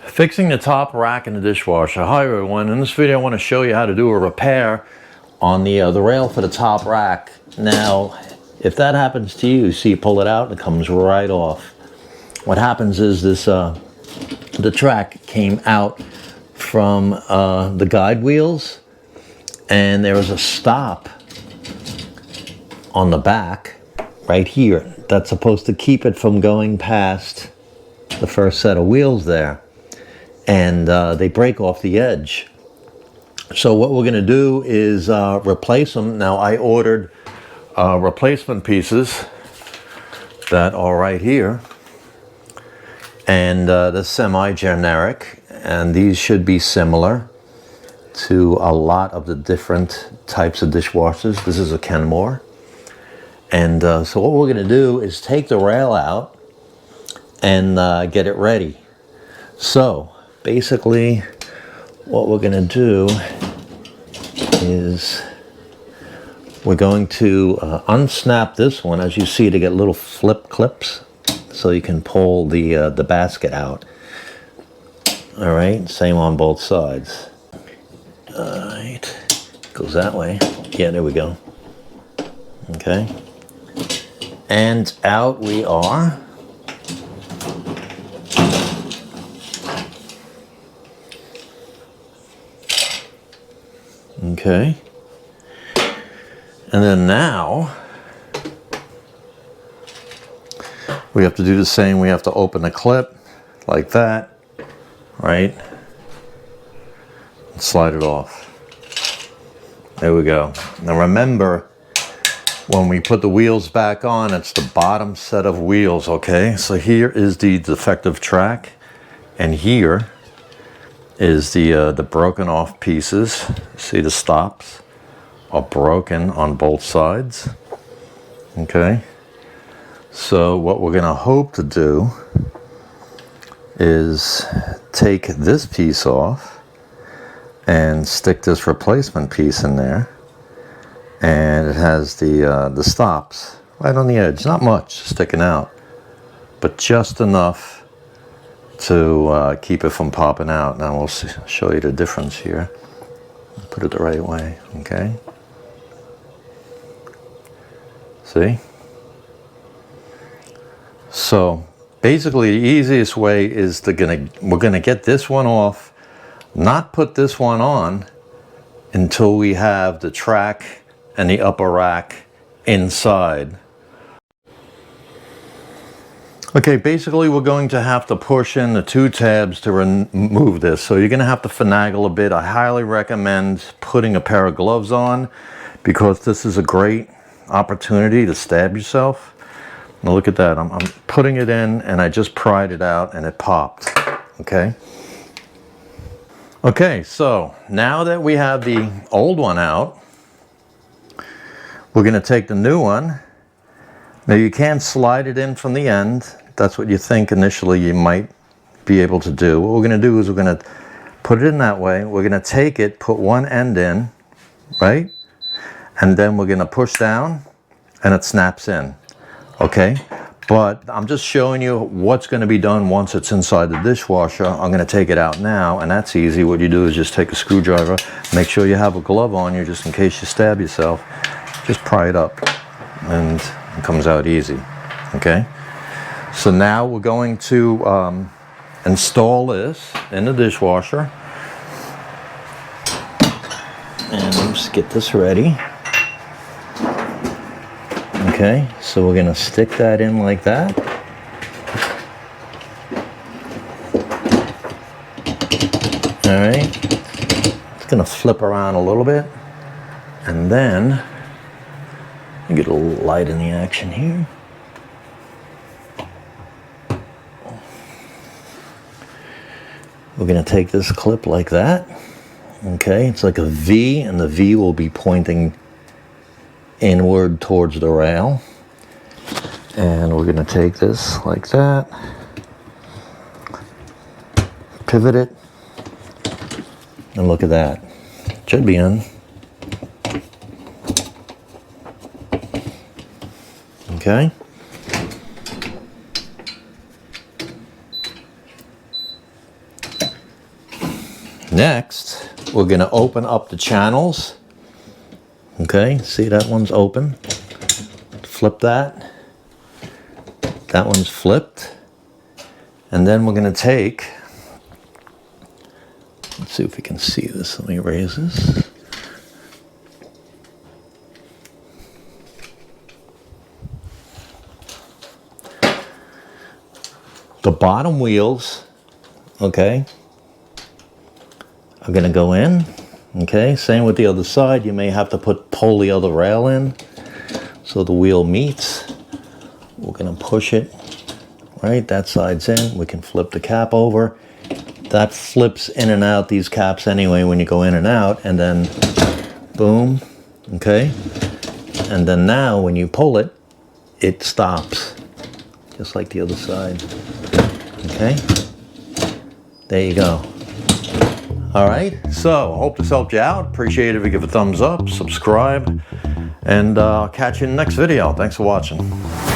Fixing the top rack in the dishwasher. Hi everyone, in this video I want to show you how to do a repair on the rail for the top rack. Now, if that happens to you, see you pull it out and it comes right off. What happens is this, the track came out from the guide wheels and there was a stop on the back right here that's supposed to keep it from going past the first set of wheels there. And they break off the edge. So what we're going to do is replace them. Now I ordered replacement pieces that are right here, and they're semi-generic, and these should be similar to a lot of the different types of dishwashers. This is a Kenmore, and so what we're going to do is take the rail out and get it ready. So basically, what we're going to do is we're going to unsnap this one, as you see, to get little flip clips so you can pull the basket out. All right, same on both sides. All right, goes that way. Yeah, there we go. Okay, and out we are. Okay, and then now we have to do the same. We have to open the clip like that, right? And slide it off. There we go. Now remember, when we put the wheels back on, it's the bottom set of wheels, okay? So here is the defective track, and here is the broken off pieces. See, the stops are broken on both sides. Okay, so what we're gonna hope to do is take this piece off and stick this replacement piece in there, and it has the stops right on the edge, not much sticking out, but just enough to keep it from popping out. Now we'll show you the difference here. Put it the right way, okay? See? So basically the easiest way is we're gonna get this one off, not put this one on until we have the track and the upper rack inside. Okay, basically we're going to have to push in the two tabs to remove this. So you're gonna have to finagle a bit. I highly recommend putting a pair of gloves on, because this is a great opportunity to stab yourself. Now look at that, I'm putting it in and I just pried it out and it popped, okay? Okay, so now that we have the old one out, we're gonna take the new one. Now you can slide it in from the end. That's what you think initially you might be able to do. What we're going to do is we're going to put it in that way. We're going to take it, put one end in, right? And then we're going to push down and it snaps in, okay? But I'm just showing you what's going to be done once it's inside the dishwasher. I'm going to take it out now, and that's easy. What you do is just take a screwdriver, make sure you have a glove on you just in case you stab yourself. Just pry it up and it comes out easy, okay? So now we're going to install this in the dishwasher, and let's get this ready. Okay, so we're gonna stick that in like that. All right, it's gonna flip around a little bit, and then get a little light in the action here. We're going to take this clip like that. Okay, it's like a V, and the V will be pointing inward towards the rail. And we're going to take this like that, pivot it, and look at that. It should be in. Okay. Next, we're gonna open up the channels. Okay, see that one's open. Flip that. That one's flipped. And then we're gonna take, let's see if we can see this. Let me raise this. The bottom wheels, okay, are gonna go in. Okay, same with the other side. You may have to pull the other rail in so the wheel meets. We're gonna push it, right? That side's in. We can flip the cap over. That flips in and out these caps anyway when you go in and out, and then boom, okay? And then now when you pull it, it stops, just like the other side, okay? There you go. All right, so I hope this helped you out. Appreciate it if you give a thumbs up, subscribe, and I'll catch you in the next video. Thanks for watching.